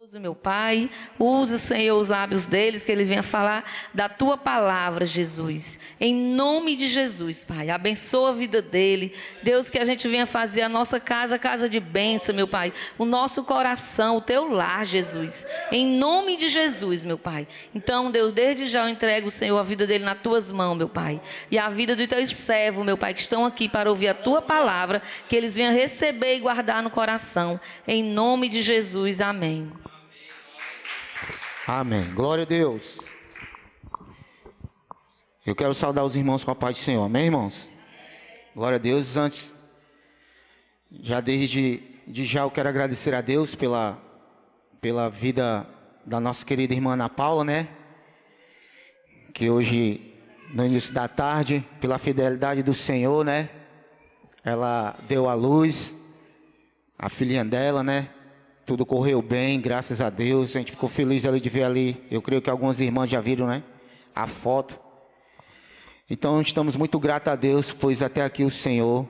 Usa, meu Pai, usa, Senhor, os lábios deles, que eles venham falar da Tua palavra, Jesus. Em nome de Jesus, Pai, abençoa a vida dele. Deus, que a gente venha fazer a nossa casa, casa de bênção, meu Pai. O nosso coração, o Teu lar, Jesus. Em nome de Jesus, meu Pai. Então, Deus, desde já eu entrego, Senhor, a vida dele nas Tuas mãos, meu Pai. E a vida dos Teus servos, meu Pai, que estão aqui para ouvir a Tua palavra, que eles venham receber e guardar no coração. Em nome de Jesus, amém. Amém. Glória a Deus. Eu quero saudar os irmãos com a paz do Senhor. Amém, irmãos? Glória a Deus. Antes, desde já eu quero agradecer a Deus pela vida da nossa querida irmã Ana Paula, né? Que hoje, no início da tarde, pela fidelidade do Senhor, né? Ela deu à luz a filhinha dela, né? Tudo correu bem, graças a Deus. A gente ficou feliz ali de ver ali. Eu creio que algumas irmãs já viram, né? A foto. Então estamos muito gratos a Deus, pois até aqui o Senhor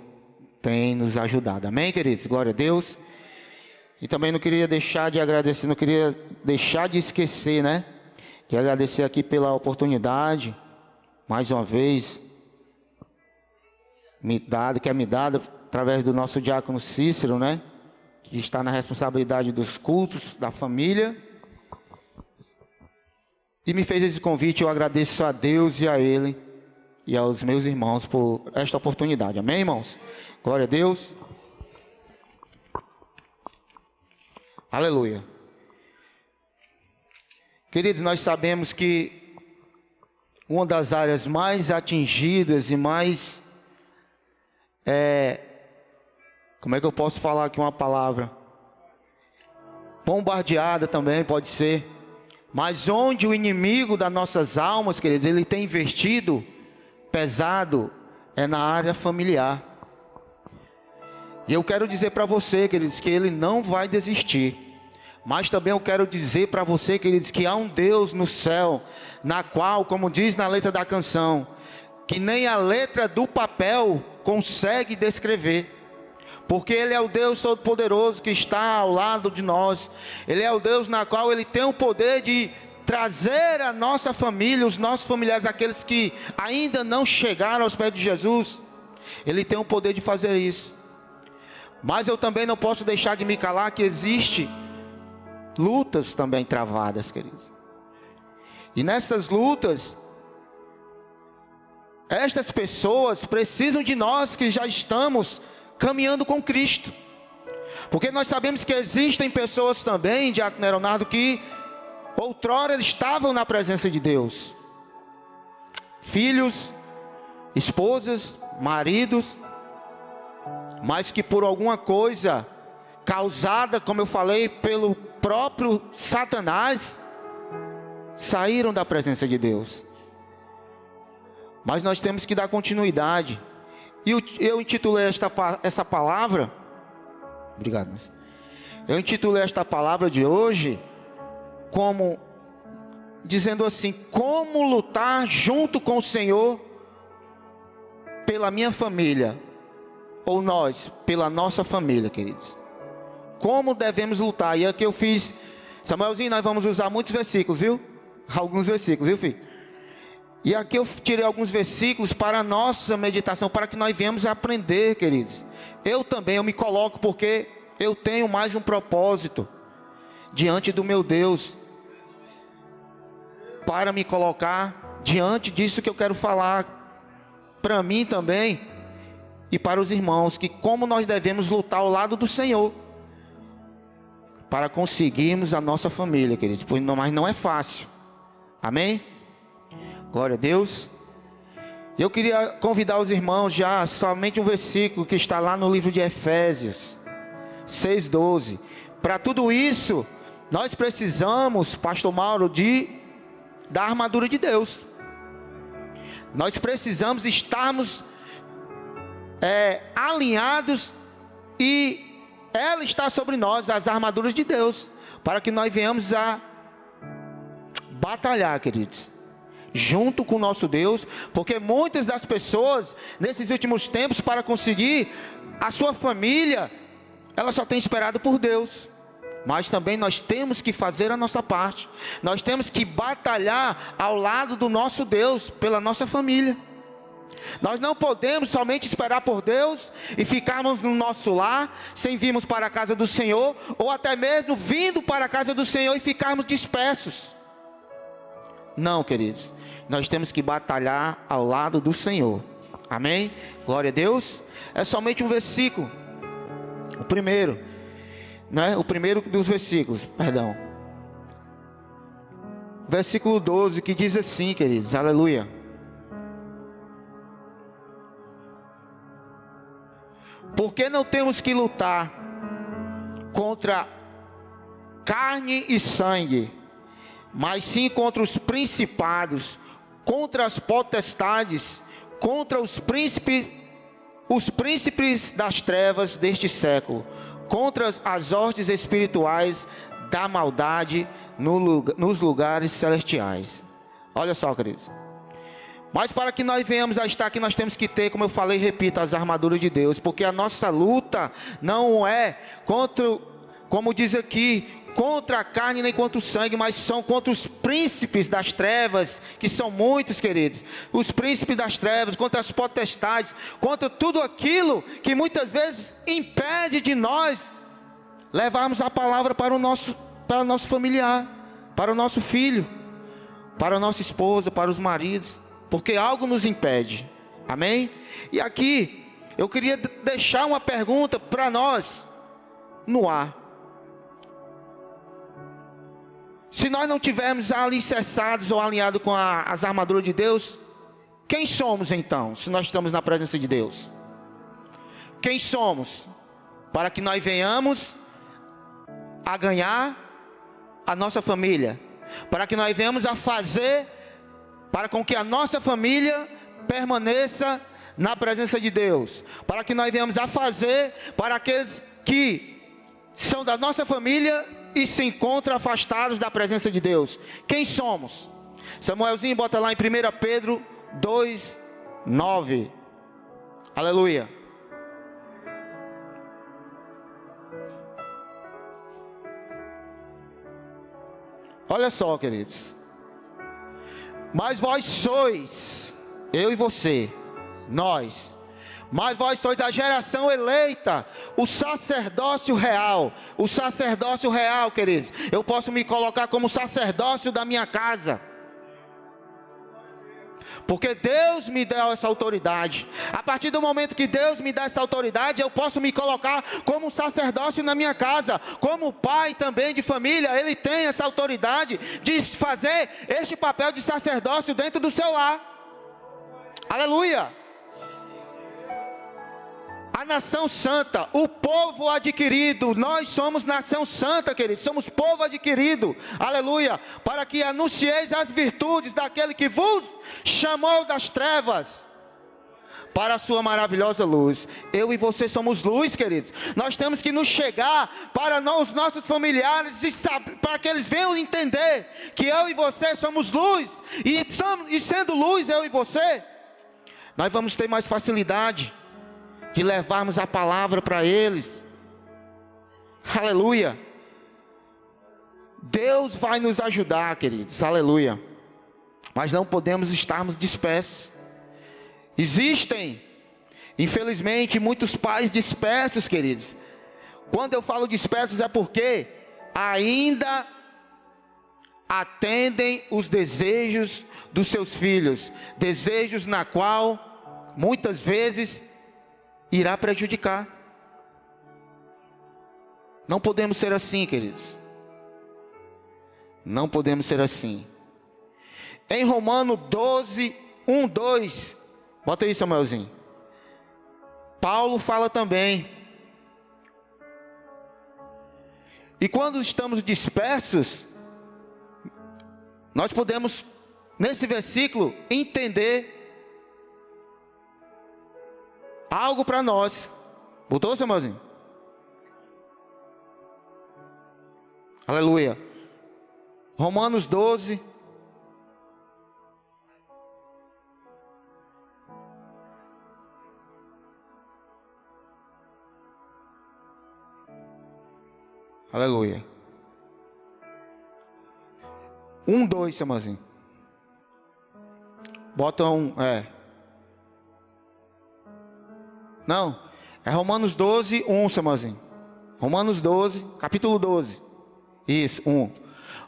tem nos ajudado. Amém, queridos? Glória a Deus. E também não queria deixar de agradecer, não queria deixar de esquecer, né? De agradecer aqui pela oportunidade, mais uma vez, que é me dada através do nosso diácono Cícero, né? Que está na responsabilidade dos cultos, da família. E me fez esse convite. Eu agradeço a Deus e a Ele e aos meus irmãos por esta oportunidade. Amém, irmãos? Glória a Deus. Aleluia. Queridos, nós sabemos que uma das áreas mais atingidas e mais como é que eu posso falar aqui uma palavra? Bombardeada também pode ser. Mas onde o inimigo das nossas almas, queridos, ele tem investido pesado, é na área familiar. E eu quero dizer para você, queridos, que ele não vai desistir. Mas também eu quero dizer para você, queridos, que há um Deus no céu, na qual, como diz na letra da canção, que nem a letra do papel consegue descrever. Porque Ele é o Deus Todo-Poderoso que está ao lado de nós. Ele é o Deus na qual Ele tem o poder de trazer a nossa família, os nossos familiares, aqueles que ainda não chegaram aos pés de Jesus. Ele tem o poder de fazer isso. Mas eu também não posso deixar de me calar que existe lutas também travadas, queridos. E nessas lutas, estas pessoas precisam de nós que já estamos caminhando com Cristo. Porque nós sabemos que existem pessoas também, Diácono Leonardo, que outrora estavam na presença de Deus. Filhos, esposas, maridos, mas que por alguma coisa causada, como eu falei, pelo próprio Satanás, saíram da presença de Deus. Mas nós temos que dar continuidade. E eu intitulei essa palavra, obrigado, mas eu intitulei esta palavra de hoje como dizendo assim: como lutar junto com o Senhor pela minha família, ou nós pela nossa família, queridos. Como devemos lutar? E aqui eu fiz, Samuelzinho, nós vamos usar muitos versículos, viu? Alguns versículos, viu, filho? E aqui eu tirei alguns versículos para a nossa meditação, para que nós venhamos aprender, queridos. Eu me coloco porque eu tenho mais um propósito diante do meu Deus, para me colocar diante disso que eu quero falar para mim também e para os irmãos, que como nós devemos lutar ao lado do Senhor para conseguirmos a nossa família, queridos, mas não é fácil. Amém? Glória a Deus. Eu queria convidar os irmãos já, somente um versículo que está lá no livro de Efésios 6:12. Para tudo isso, nós precisamos, Pastor Mauro, da armadura de Deus. Nós precisamos estarmos alinhados, e ela está sobre nós, as armaduras de Deus, para que nós venhamos a batalhar, queridos, junto com o nosso Deus. Porque muitas das pessoas nesses últimos tempos, para conseguir a sua família, ela só tem esperado por Deus. mas também nós temos que fazer a nossa parte. Nós temos que batalhar ao lado do nosso Deus, pela nossa família. Nós não podemos somente esperar por Deus e ficarmos no nosso lar, sem virmos para a casa do Senhor, ou até mesmo vindo para a casa do Senhor e ficarmos dispersos. Não, queridos, nós temos que batalhar ao lado do Senhor. Amém? Glória a Deus. É somente um versículo, o primeiro, né? O primeiro dos versículos, perdão. Versículo 12, que diz assim, queridos, aleluia. Porque não temos que lutar contra carne e sangue, mas sim contra os principados, contra as potestades, contra os príncipes das trevas deste século, contra as hostes espirituais da maldade nos lugares celestiais. Olha só, queridos. Mas para que nós venhamos a estar aqui, nós temos que ter, como eu falei e repito, as armaduras de Deus. Porque a nossa luta não é contra, como diz aqui, contra a carne nem contra o sangue, mas são contra os príncipes das trevas, que são muitos, queridos. Os príncipes das trevas, contra as potestades, contra tudo aquilo que muitas vezes impede de nós levarmos a palavra para o nosso familiar, para o nosso filho, para a nossa esposa, para os maridos. Porque algo nos impede, amém? E aqui, eu queria deixar uma pergunta para nós, no ar. Se nós não tivermos alicerçados ou alinhados com as armaduras de Deus, quem somos então, se nós estamos na presença de Deus? Quem somos? Para que nós venhamos a ganhar a nossa família, para que nós venhamos a fazer para com que a nossa família permaneça na presença de Deus, para que nós venhamos a fazer para aqueles que são da nossa família e se encontram afastados da presença de Deus. Quem somos? Samuelzinho, bota lá em 1 Pedro 2:9. Aleluia. Olha só, queridos. Mas vós sois, eu e você, nós, mas vós sois a geração eleita, o sacerdócio real, queridos. Eu posso me colocar como sacerdócio da minha casa, porque Deus me deu essa autoridade. A partir do momento que Deus me dá essa autoridade, eu posso me colocar como um sacerdócio na minha casa. Como pai também de família, ele tem essa autoridade de fazer este papel de sacerdócio dentro do seu lar. Aleluia! A nação santa, o povo adquirido, nós somos nação santa, queridos, somos povo adquirido, aleluia, para que anuncieis as virtudes daquele que vos chamou das trevas para a sua maravilhosa luz. Eu e você somos luz, queridos. Nós temos que nos chegar para os nossos familiares para que eles venham entender que eu e você somos luz, e sendo luz eu e você, nós vamos ter mais facilidade de levarmos a palavra para eles. Aleluia. Deus vai nos ajudar, queridos, aleluia. Mas não podemos estarmos dispersos. Existem, infelizmente, muitos pais dispersos, queridos. Quando eu falo dispersos é porque ainda atendem os desejos dos seus filhos, desejos na qual muitas vezes irá prejudicar. Não podemos ser assim, queridos. Não podemos ser assim. Em Romanos 12, 1, 2, bota aí, Samuelzinho. Paulo fala também. E quando estamos dispersos, nós podemos, nesse versículo, entender algo para nós. Botou, Samuelzinho? Aleluia. Romanos 12. Aleluia. 2, Samuelzinho. Bota Não, é Romanos 12, 1, Samuelzinho. Romanos 12, capítulo 12. Isso, 1.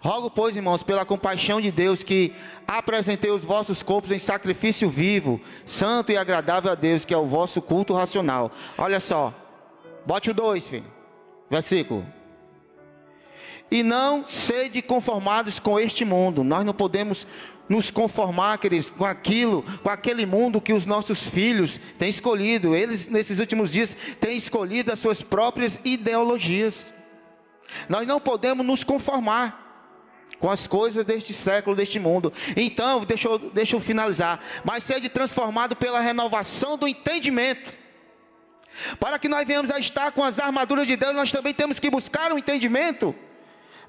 Rogo, pois, irmãos, pela compaixão de Deus, que apresentei os vossos corpos em sacrifício vivo, santo e agradável a Deus, que é o vosso culto racional. Olha só, bote o 2, filho. Versículo. E não sede conformados com este mundo. Nós não podemos nos conformar, queridos, com aquele mundo que os nossos filhos têm escolhido. Eles, nesses últimos dias, têm escolhido as suas próprias ideologias. Nós não podemos nos conformar com as coisas deste século, deste mundo. Então, deixa eu finalizar. Mas sede transformado pela renovação do entendimento. Para que nós venhamos a estar com as armaduras de Deus, nós também temos que buscar um entendimento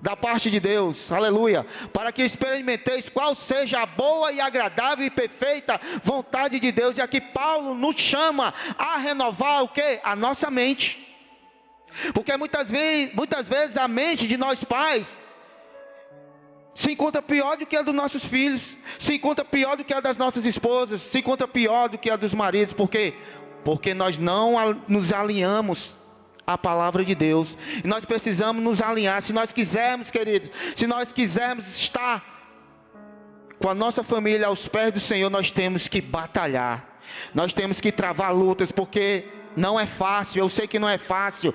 da parte de Deus, aleluia, para que experimenteis qual seja a boa e agradável e perfeita vontade de Deus. E aqui Paulo nos chama a renovar o quê? A nossa mente. Porque muitas vezes a mente de nós pais se encontra pior do que a dos nossos filhos, se encontra pior do que a das nossas esposas, se encontra pior do que a dos maridos. Por quê? Porque nós não nos alinhamos à palavra de Deus. E nós precisamos nos alinhar. Se nós quisermos, queridos, se nós quisermos estar com a nossa família aos pés do Senhor, nós temos que batalhar. Nós temos que travar lutas, porque não é fácil. Eu sei que não é fácil.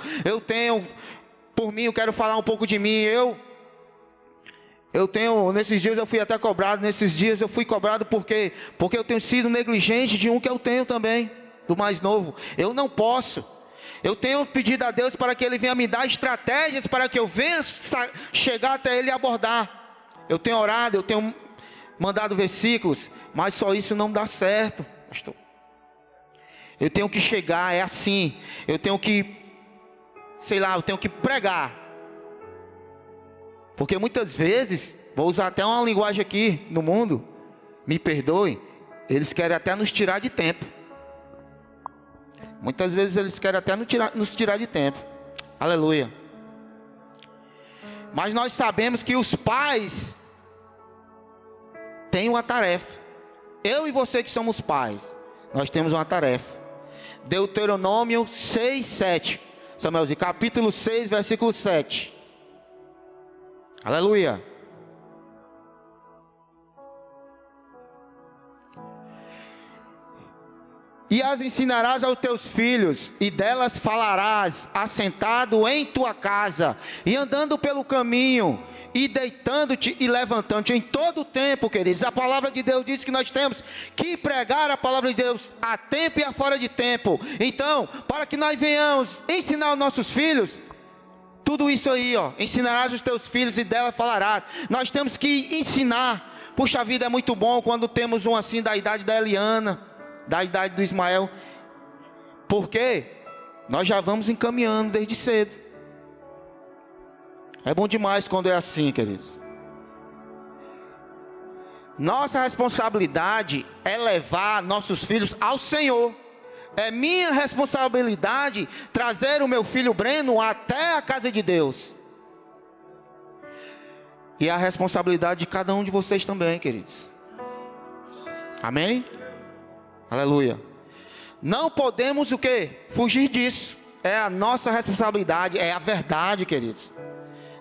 Por mim, eu quero falar um pouco de mim. Nesses dias eu fui até cobrado. Nesses dias eu fui cobrado porque eu tenho sido negligente de um que eu tenho também, do mais novo. Eu não posso. Eu tenho pedido a Deus para que Ele venha me dar estratégias para que eu venha chegar até Ele e abordar. Eu tenho orado, eu tenho mandado versículos, mas só isso não dá certo, pastor. Eu tenho que chegar, é assim. Eu tenho que pregar. Porque muitas vezes, vou usar até uma linguagem aqui no mundo, me perdoe, eles querem até nos tirar de tempo. Muitas vezes eles querem até nos tirar de tempo. Aleluia. Mas nós sabemos que os pais têm uma tarefa. Eu e você que somos pais, nós temos uma tarefa. Deuteronômio 6, 7. Samuelzinho, capítulo 6, versículo 7. Aleluia. E as ensinarás aos teus filhos, e delas falarás, assentado em tua casa, e andando pelo caminho, e deitando-te e levantando-te em todo o tempo, queridos. A palavra de Deus diz que nós temos que pregar a palavra de Deus a tempo e a fora de tempo. Então, para que nós venhamos ensinar aos nossos filhos, tudo isso aí, ensinarás os teus filhos e delas falarás. Nós temos que ensinar. Puxa vida, é muito bom quando temos um assim da idade da Eliana, da idade do Ismael, porque nós já vamos encaminhando desde cedo. É bom demais quando é assim, queridos. Nossa responsabilidade é levar nossos filhos ao Senhor. É minha responsabilidade trazer o meu filho Breno até a casa de Deus. E a responsabilidade de cada um de vocês também, queridos. Amém? Aleluia. Não podemos o quê? Fugir disso. É a nossa responsabilidade, é a verdade, queridos.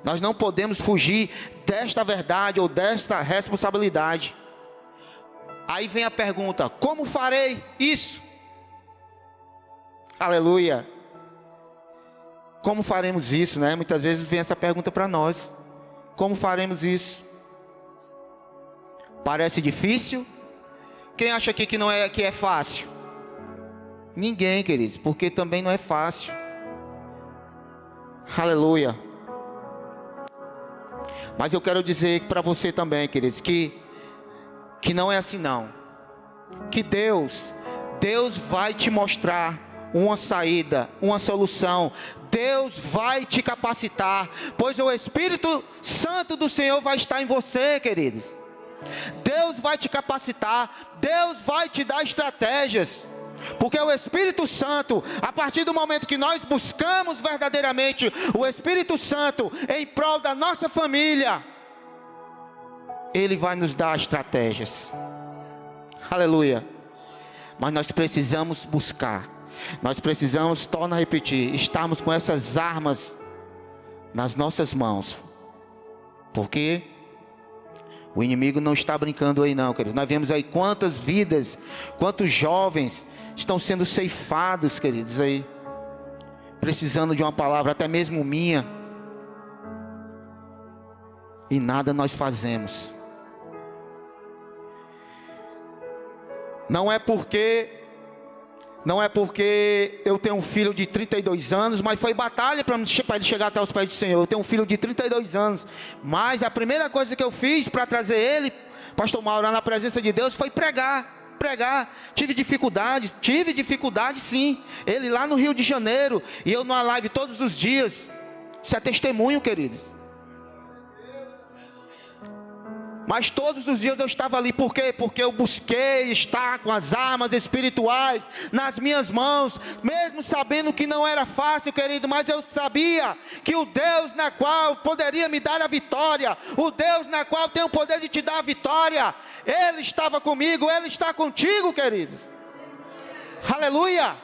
Nós não podemos fugir desta verdade ou desta responsabilidade. Aí vem a pergunta: como farei isso? Aleluia. Como faremos isso, né? Muitas vezes vem essa pergunta para nós. Como faremos isso? Parece difícil? Quem acha aqui que é fácil? Ninguém, queridos, porque também não é fácil. Aleluia. Mas eu quero dizer para você também, queridos, que não é assim não. Que Deus vai te mostrar uma saída, uma solução. Deus vai te capacitar, pois o Espírito Santo do Senhor vai estar em você, queridos. Deus vai te capacitar, Deus vai te dar estratégias, porque o Espírito Santo, a partir do momento que nós buscamos verdadeiramente o Espírito Santo em prol da nossa família, Ele vai nos dar estratégias. Aleluia. Mas nós precisamos buscar. Nós precisamos, torno a repetir, estarmos com essas armas nas nossas mãos. Porque o inimigo não está brincando aí não, queridos. Nós vemos aí quantas vidas, quantos jovens estão sendo ceifados, queridos, aí. Precisando de uma palavra, até mesmo minha. E nada nós fazemos. Não é porque eu tenho um filho de 32 anos, mas foi batalha para ele chegar até os pés do Senhor. Eu tenho um filho de 32 anos, mas a primeira coisa que eu fiz para trazer ele, pastor Mauro, na presença de Deus, foi pregar. Tive dificuldade sim. Ele lá no Rio de Janeiro, e eu numa live todos os dias. Isso é testemunho, queridos. Mas todos os dias eu estava ali, por quê? Porque eu busquei estar com as armas espirituais nas minhas mãos, mesmo sabendo que não era fácil, querido, mas eu sabia que o Deus na qual poderia me dar a vitória, o Deus na qual tem o poder de te dar a vitória, Ele estava comigo, Ele está contigo, querido. Aleluia!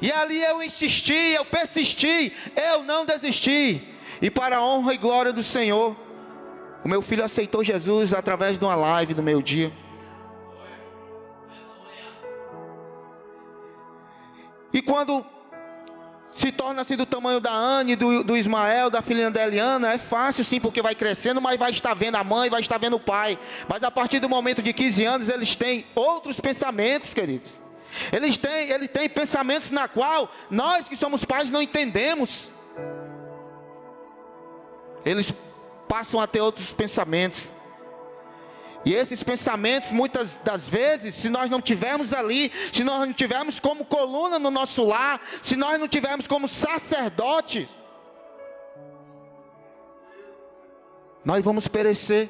E ali eu insisti, eu persisti, eu não desisti, e para a honra e glória do Senhor, o meu filho aceitou Jesus através de uma live do meio-dia. E quando se torna assim do tamanho da Anne, do Ismael, da filhinha da Eliana, é fácil sim, porque vai crescendo, mas vai estar vendo a mãe, vai estar vendo o pai. Mas a partir do momento de 15 anos, eles têm outros pensamentos, queridos. Ele tem pensamentos na qual nós que somos pais não entendemos. Eles passam a ter outros pensamentos. E esses pensamentos, muitas das vezes, se nós não tivermos ali, se nós não tivermos como coluna no nosso lar, se nós não tivermos como sacerdotes, nós vamos perecer.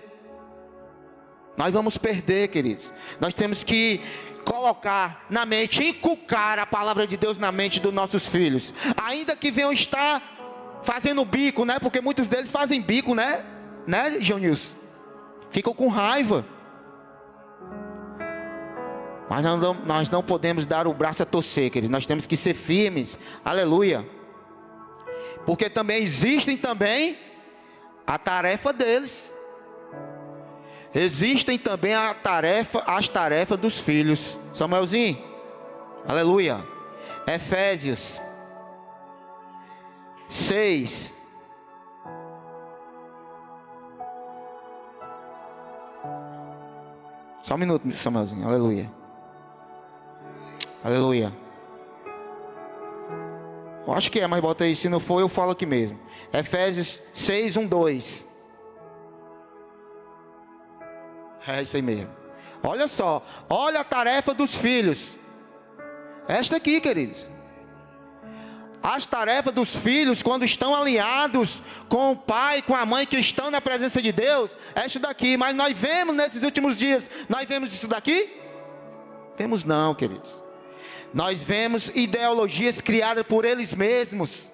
Nós vamos perder, queridos. Nós temos que colocar na mente, inculcar a palavra de Deus na mente dos nossos filhos. Ainda que venham estar fazendo bico, né? Porque muitos deles fazem bico, né? Né, João-Nilson? Ficam com raiva. Mas nós não podemos dar o braço a torcer, queridos. Nós temos que ser firmes. Aleluia. Porque também existem a tarefa deles. Existem também as tarefas dos filhos. Samuelzinho. Aleluia. Efésios 6. Só um minuto, Samuelzinho. Aleluia. Aleluia. Eu acho que é, mas bota aí. Se não for, eu falo aqui mesmo. Efésios 6, 1, 2. É isso aí mesmo. Olha só. Olha a tarefa dos filhos. Esta aqui, queridos. As tarefas dos filhos, quando estão alinhados com o pai, com a mãe, que estão na presença de Deus, é isso daqui. Mas nós vemos nesses últimos dias, nós vemos isso daqui? Vemos não, queridos. Nós vemos ideologias criadas por eles mesmos.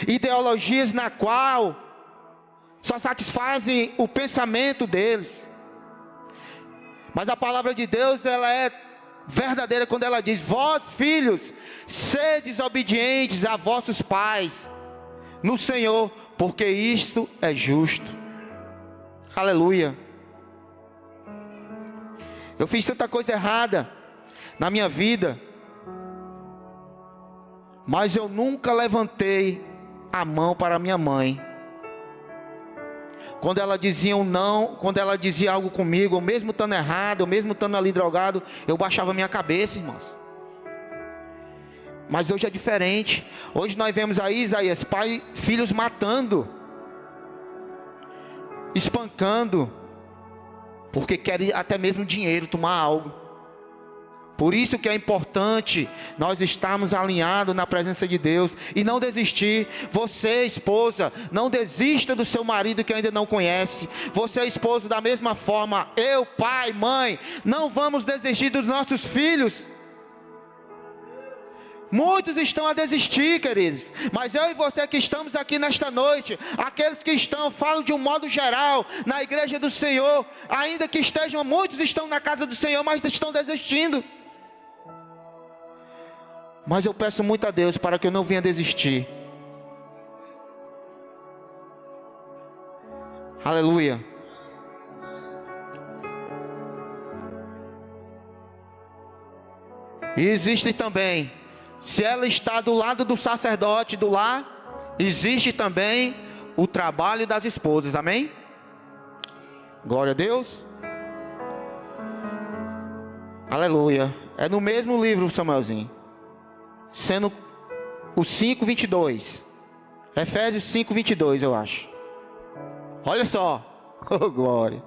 Ideologias na qual só satisfazem o pensamento deles. Mas a palavra de Deus, ela é verdadeira quando ela diz: vós filhos, sedes obedientes a vossos pais no Senhor, porque isto é justo. Aleluia. Eu fiz tanta coisa errada na minha vida, mas eu nunca levantei a mão para minha mãe. Quando ela dizia um não, quando ela dizia algo comigo, eu mesmo estando errado, eu mesmo estando ali drogado, eu baixava minha cabeça, irmãos. Mas hoje é diferente. Hoje nós vemos aí, Isaías, filhos matando, espancando, porque querem até mesmo dinheiro, tomar algo. Por isso que é importante nós estarmos alinhados na presença de Deus e não desistir. Você, esposa, não desista do seu marido que ainda não conhece. Você, esposo, da mesma forma. Eu, pai, mãe, não vamos desistir dos nossos filhos. Muitos estão a desistir, queridos. Mas eu e você que estamos aqui nesta noite, aqueles que estão, falo de um modo geral, na igreja do Senhor, ainda que estejam, muitos estão na casa do Senhor, mas estão desistindo. Mas eu peço muito a Deus para que eu não venha desistir. Aleluia. E existe também, se ela está do lado do sacerdote do lar, existe também o trabalho das esposas, amém? Glória a Deus. Aleluia. É no mesmo livro, Samuelzinho, sendo o 5:22, Efésios 5:22, eu acho. Olha só, oh glória.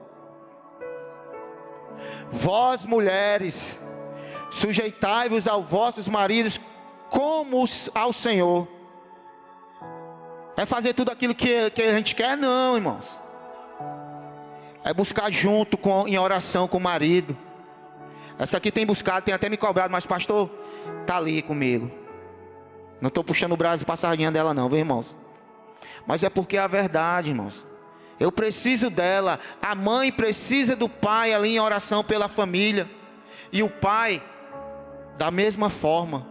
Vós mulheres, sujeitai-vos aos vossos maridos como ao Senhor. É fazer tudo aquilo que a gente quer? Não, irmãos. É buscar junto em oração com o marido. Essa aqui tem buscado, tem até me cobrado, mas pastor, está ali comigo. Não estou puxando o braço para a sardinha dela não, viu, irmãos? Mas é porque é a verdade, irmãos. Eu preciso dela. A mãe precisa do pai ali em oração pela família. E o pai da mesma forma.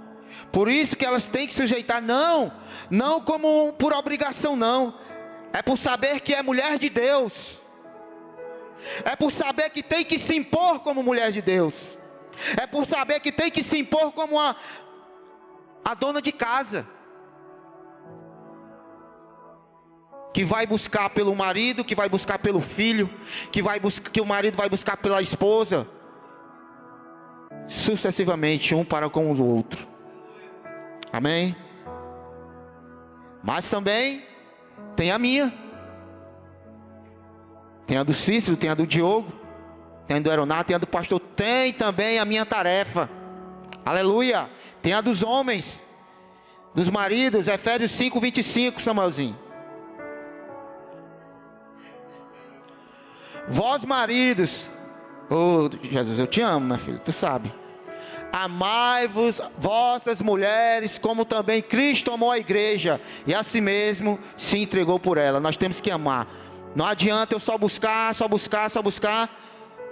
Por isso que elas têm que sujeitar, não como por obrigação, não. É por saber que é mulher de Deus. É por saber que tem que se impor como mulher de Deus. É por saber que tem que se impor como a dona de casa. Que vai buscar pelo marido, que vai buscar pelo filho, que o marido vai buscar pela esposa. Sucessivamente, um para com o outro. Amém? Mas também tem a minha. Tem a do Cícero, tem a do Diogo, tem a do Aeronato, tem a do pastor. Tem também a minha tarefa. Aleluia. Tem a dos homens, dos maridos. Efésios 5:25, Samuelzinho. Vós maridos, oh Jesus, eu te amo, minha filha, tu sabe. Amai-vos vossas mulheres, como também Cristo amou a igreja, e a si mesmo se entregou por ela. Nós temos que amar. Não adianta eu só buscar,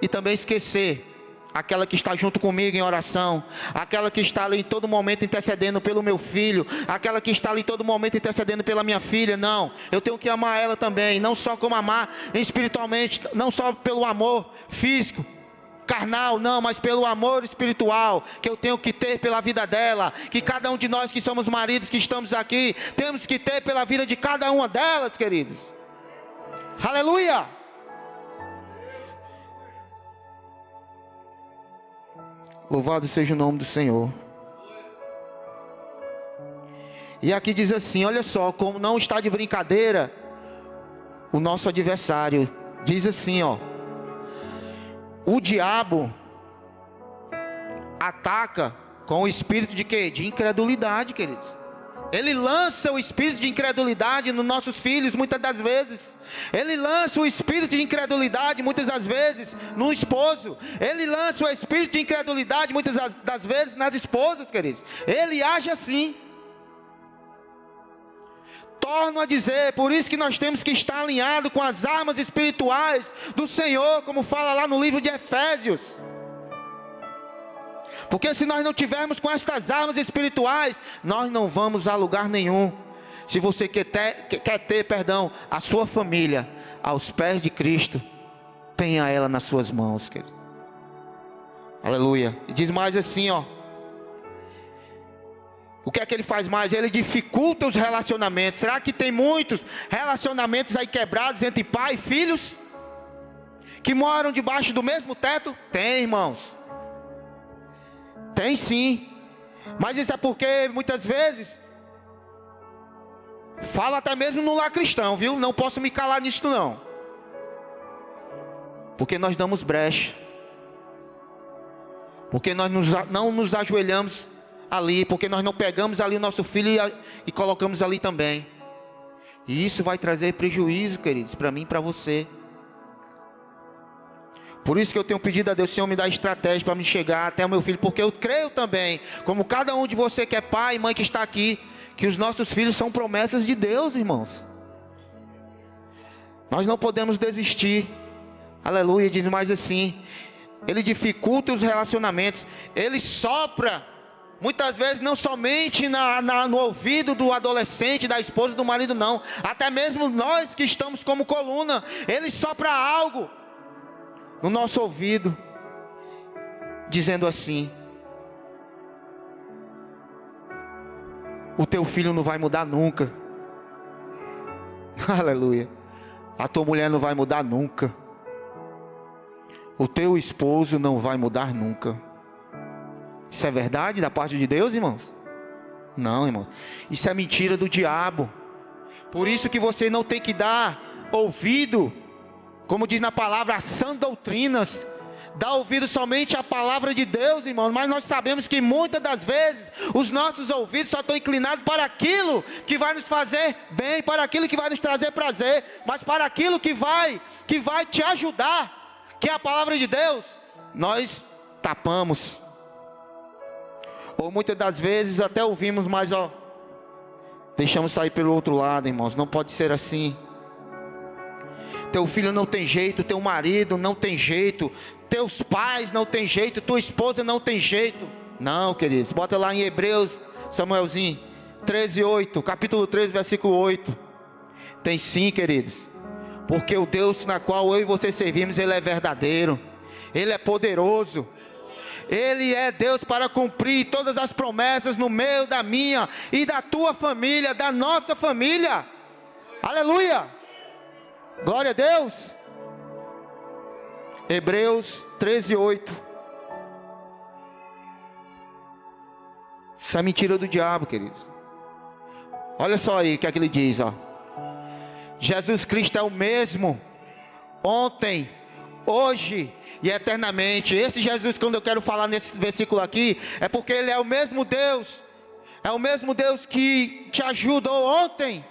e também esquecer aquela que está junto comigo em oração, aquela que está ali em todo momento intercedendo pelo meu filho, aquela que está ali em todo momento intercedendo pela minha filha. Não, eu tenho que amar ela também, não só como amar espiritualmente, não só pelo amor físico, carnal, não, mas pelo amor espiritual que eu tenho que ter pela vida dela, que cada um de nós que somos maridos, que estamos aqui, temos que ter pela vida de cada uma delas, queridos. Aleluia. Louvado seja o nome do Senhor. E aqui diz assim, olha só, como não está de brincadeira o nosso adversário. Diz assim, ó: o diabo ataca com o espírito de quê? De incredulidade, queridos. Ele lança o espírito de incredulidade nos nossos filhos, muitas das vezes. Ele lança o espírito de incredulidade, muitas das vezes, no esposo. Ele lança o espírito de incredulidade, muitas das vezes, nas esposas, queridos. Ele age assim. Torno a dizer, por isso que nós temos que estar alinhados com as armas espirituais do Senhor, como fala lá no livro de Efésios. Porque se nós não tivermos com estas armas espirituais, nós não vamos a lugar nenhum. Se você quer ter a sua família aos pés de Cristo, tenha ela nas suas mãos, querido. Aleluia. E diz mais assim, ó: o que é que ele faz mais? Ele dificulta os relacionamentos. Será que tem muitos relacionamentos aí quebrados entre pai e filhos? Que moram debaixo do mesmo teto? Tem, irmãos. Tem sim. Mas isso é porque muitas vezes fala até mesmo no lar cristão, viu? Não posso me calar nisso não. Porque nós damos brecha. Porque nós não nos ajoelhamos ali. Porque nós não pegamos ali o nosso filho e colocamos ali também. E isso vai trazer prejuízo, queridos, para mim e para você. Por isso que eu tenho pedido a Deus, Senhor, me dá estratégia para me chegar até o meu filho, porque eu creio também, como cada um de você que é pai e mãe que está aqui, que os nossos filhos são promessas de Deus, irmãos. Nós não podemos desistir. Aleluia. Diz mais assim: Ele dificulta os relacionamentos, Ele sopra, muitas vezes não somente no ouvido do adolescente, da esposa, do marido, não. Até mesmo nós que estamos como coluna, Ele sopra algo no nosso ouvido, dizendo assim: o teu filho não vai mudar nunca. Aleluia. A tua mulher não vai mudar nunca. O teu esposo não vai mudar nunca. Isso é verdade da parte de Deus, irmãos? Não, irmãos. Isso é mentira do diabo. Por isso que você não tem que dar ouvido, como diz na palavra, a sã doutrinas. Dá ouvido somente à palavra de Deus, irmãos. Mas nós sabemos que muitas das vezes os nossos ouvidos só estão inclinados para aquilo que vai nos fazer bem, para aquilo que vai nos trazer prazer, mas para aquilo que vai te ajudar, que é a palavra de Deus, nós tapamos. Ou muitas das vezes até ouvimos, mas deixamos sair pelo outro lado, irmãos. Não pode ser assim. Teu filho não tem jeito, teu marido não tem jeito, teus pais não tem jeito, tua esposa não tem jeito. Não, queridos, bota lá em Hebreus, Samuelzinho, 13:8, capítulo 13, versículo 8. Tem sim, queridos. Porque o Deus na qual eu e você servimos, Ele é verdadeiro, Ele é poderoso, Ele é Deus para cumprir todas as promessas no meio da minha e da tua família, da nossa família. Aleluia! Glória a Deus. Hebreus 13:8. Isso é mentira do diabo, queridos. Olha só aí o que é que ele diz, Jesus Cristo é o mesmo ontem, hoje e eternamente. Esse Jesus, quando eu quero falar nesse versículo aqui, é porque Ele é o mesmo Deus. É o mesmo Deus que te ajudou ontem,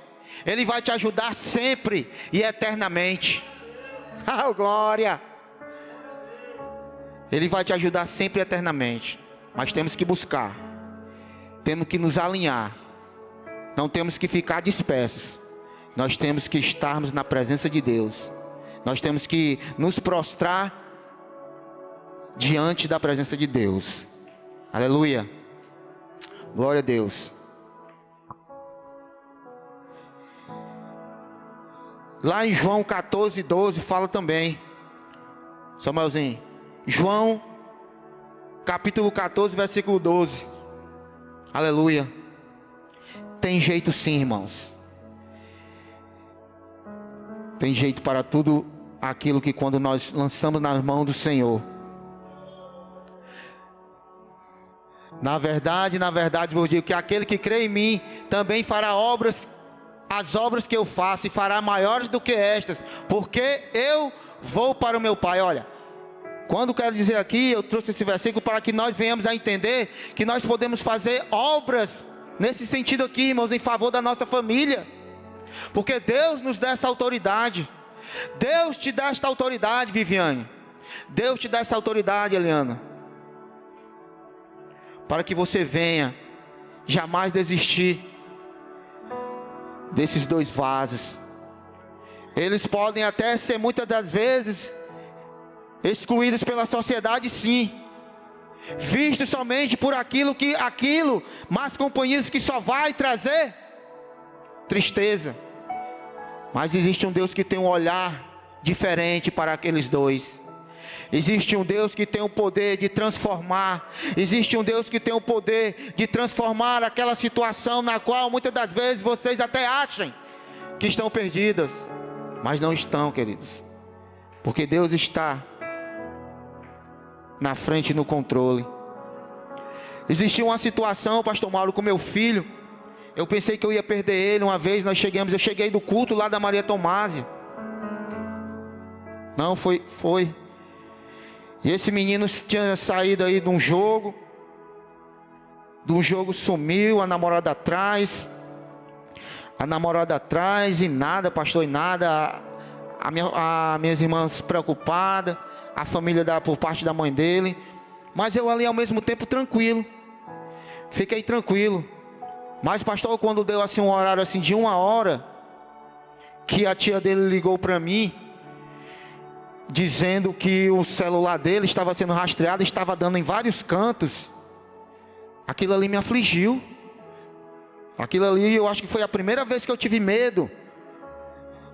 Ele vai te ajudar sempre e eternamente. Oh, glória! Ele vai te ajudar sempre e eternamente. Mas temos que buscar, temos que nos alinhar, não temos que ficar dispersos. Nós temos que estarmos na presença de Deus. Nós temos que nos prostrar diante da presença de Deus. Aleluia. Glória a Deus. Lá em João 14:12 fala também. Samuelzinho. João capítulo 14, versículo 12. Aleluia. Tem jeito sim, irmãos. Tem jeito para tudo aquilo que quando nós lançamos nas mãos do Senhor. Na verdade, vos digo que aquele que crê em mim também fará obras, as obras que eu faço, e fará maiores do que estas, porque eu vou para o meu Pai. Olha, quando quero dizer aqui, eu trouxe esse versículo para que nós venhamos a entender que nós podemos fazer obras nesse sentido aqui, irmãos, em favor da nossa família. Porque Deus nos dá essa autoridade. Deus te dá esta autoridade, Viviane. Deus te dá essa autoridade, Eliana, para que você venha jamais desistir desses dois vasos. Eles podem até ser muitas das vezes excluídos pela sociedade, sim, vistos somente por aquilo, más companhias que só vai trazer tristeza. Mas existe um Deus que tem um olhar diferente para aqueles dois. Existe um Deus que tem o poder de transformar. Existe um Deus que tem o poder de transformar aquela situação na qual muitas das vezes vocês até acham que estão perdidas, mas não estão, queridos, porque Deus está na frente e no controle. Existiu uma situação, pastor Mauro, com meu filho. Eu pensei que eu ia perder ele. Uma vez eu cheguei do culto lá da Maria Tomásia. Não, foi. E esse menino tinha saído aí de um jogo. Sumiu, a namorada atrás. E nada, pastor, e nada. Minhas irmãs preocupadas. a família por parte da mãe dele. Mas eu ali ao mesmo tempo tranquilo. Fiquei tranquilo. Mas pastor, quando deu assim um horário assim de 1 hora, que a tia dele ligou para mim, dizendo que o celular dele estava sendo rastreado, estava dando em vários cantos. Aquilo ali me afligiu. Aquilo ali eu acho que foi a primeira vez que eu tive medo.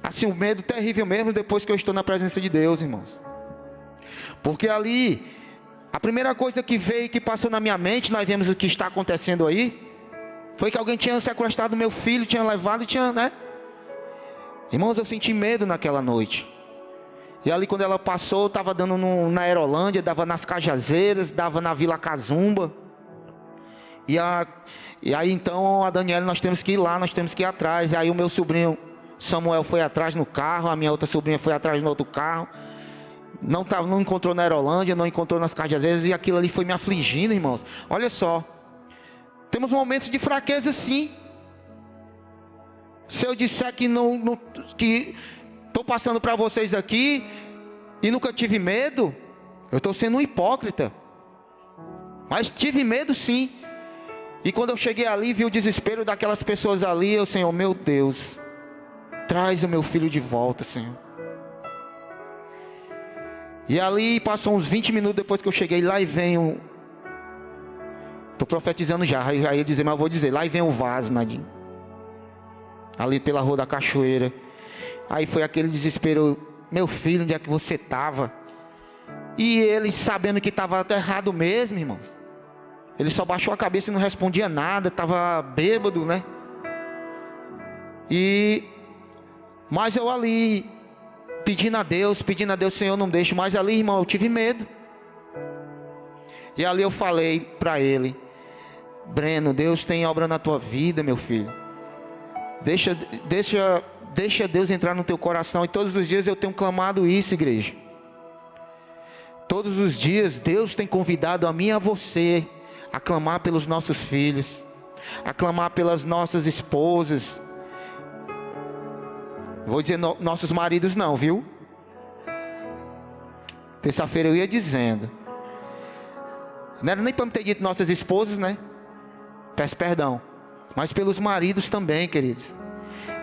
Assim, um medo terrível mesmo depois que eu estou na presença de Deus, irmãos. Porque ali, a primeira coisa que veio e que passou na minha mente, nós vemos o que está acontecendo aí, foi que alguém tinha sequestrado meu filho, tinha levado, né? Irmãos, eu senti medo naquela noite. E ali quando ela passou, eu estava dando na Aerolândia, dava nas Cajazeiras, dava na Vila Cazumba. E aí então a Daniela, nós temos que ir lá, nós temos que ir atrás. E aí o meu sobrinho Samuel foi atrás no carro, a minha outra sobrinha foi atrás no outro carro. Não encontrou na Aerolândia, não encontrou nas Cajazeiras, e aquilo ali foi me afligindo, irmãos. Olha só, temos momentos de fraqueza sim. Se eu disser que que estou passando para vocês aqui e nunca tive medo, eu estou sendo um hipócrita. Mas tive medo sim. E quando eu cheguei ali, vi o desespero daquelas pessoas ali, eu, Senhor, meu Deus, traz o meu filho de volta, Senhor. E ali passou uns 20 minutos depois que eu cheguei, lá e vem o... Estou profetizando já ia dizer, mas eu vou dizer, lá e vem o vaso, Nadinho. Ali pela Rua da Cachoeira. Aí foi aquele desespero, meu filho, onde é que você estava? E ele sabendo que estava até errado mesmo, irmãos. Ele só baixou a cabeça e não respondia nada, estava bêbado, né? Mas eu ali, pedindo a Deus, Senhor, não deixe. Mas ali, irmão, eu tive medo. E ali eu falei para ele, Breno, Deus tem obra na tua vida, meu filho. Deixa Deus entrar no teu coração. E todos os dias eu tenho clamado isso, igreja. Todos os dias Deus tem convidado a mim e a você a clamar pelos nossos filhos, a clamar pelas nossas esposas. Vou dizer nossos maridos não, viu? Terça-feira eu ia dizendo. Não era nem para me ter dito nossas esposas, né? Peço perdão. Mas pelos maridos também, queridos.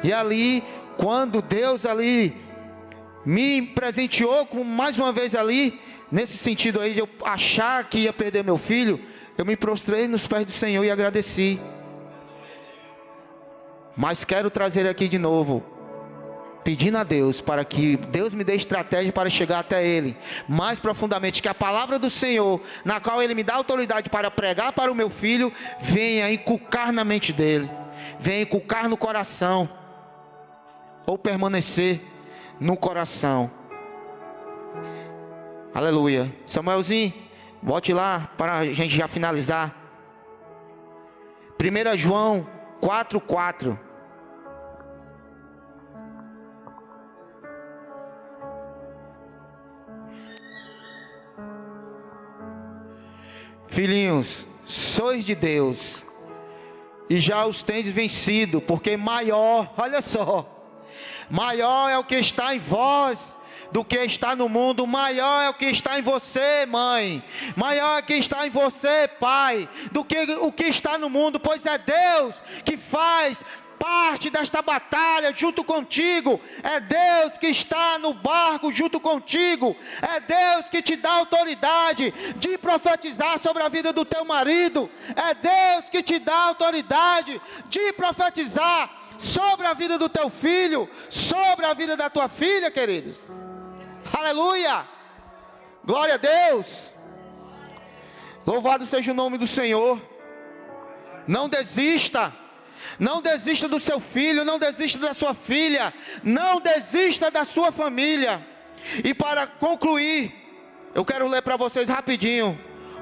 E ali, quando Deus ali me presenteou com mais uma vez ali, nesse sentido aí de eu achar que ia perder meu filho, eu me prostrei nos pés do Senhor e agradeci. Mas quero trazer aqui de novo, pedindo a Deus para que Deus me dê estratégia para chegar até Ele, mais profundamente, que a palavra do Senhor, na qual Ele me dá autoridade para pregar para o meu filho, venha inculcar na mente dele, venha inculcar no coração, ou permanecer no coração. Aleluia. Samuelzinho, volte lá para a gente já finalizar. 1 João 4:4. Filhinhos, sois de Deus e já os tendes vencido, porque maior, olha só, maior é o que está em vós do que está no mundo. Maior é o que está em você, mãe, maior é o que está em você, pai, do que o que está no mundo, pois é Deus que faz parte desta batalha junto contigo. É Deus que está no barco junto contigo. É Deus que te dá autoridade de profetizar sobre a vida do teu marido. É Deus que te dá autoridade de profetizar sobre a vida do teu filho, sobre a vida da tua filha, queridos. Aleluia! Glória a Deus! Louvado seja o nome do Senhor. Não desista. Não desista do seu filho, não desista da sua filha, não desista da sua família. E para concluir, eu quero ler para vocês rapidinho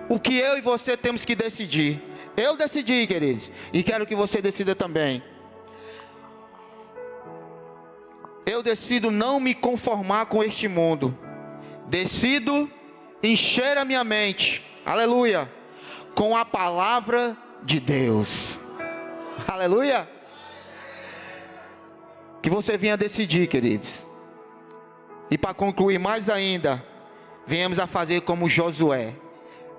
o que eu e você temos que decidir. Eu decidi, queridos, e quero que você decida também. Eu decido não me conformar com este mundo. Decido encher a minha mente, aleluia, com a palavra de Deus. Aleluia. Que você venha decidir, queridos. E para concluir mais ainda, venhamos a fazer como Josué.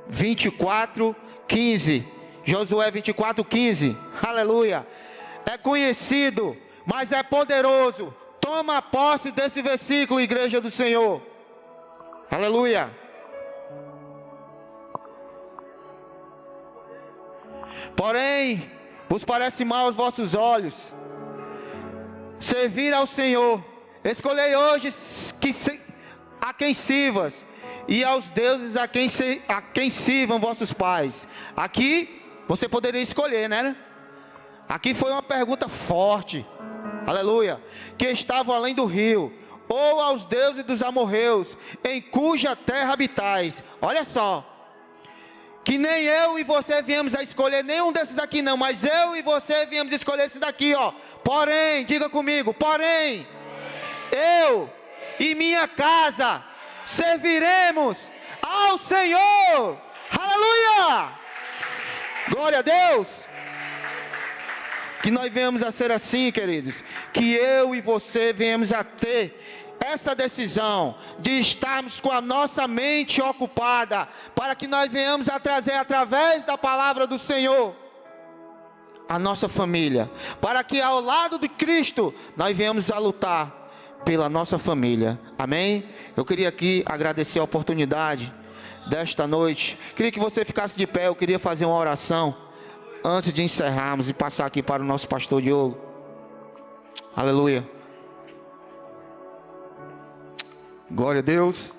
24:15. Josué 24:15. Aleluia. É conhecido, mas é poderoso. Toma posse desse versículo, igreja do Senhor. Aleluia. Porém, vos parece mal aos vossos olhos servir ao Senhor. Escolhei hoje a quem sirvas, e aos deuses a quem sirvam vossos pais. Aqui você poderia escolher, né? Aqui foi uma pergunta forte. Aleluia. Que estavam além do rio, ou aos deuses dos amorreus, em cuja terra habitais. Olha só. Que nem eu e você viemos a escolher nenhum desses aqui não, mas eu e você viemos escolher esse daqui, ó. Porém, diga comigo, porém, eu e minha casa serviremos ao Senhor. Aleluia! Glória a Deus! Que nós venhamos a ser assim, queridos. Que eu e você venhamos a ter essa decisão de estarmos com a nossa mente ocupada, para que nós venhamos a trazer através da palavra do Senhor a nossa família, para que ao lado de Cristo nós venhamos a lutar pela nossa família. Amém? Eu queria aqui agradecer a oportunidade desta noite. Queria que você ficasse de pé. Eu queria fazer uma oração antes de encerrarmos e passar aqui para o nosso pastor Diogo. Aleluia. Glória a Deus.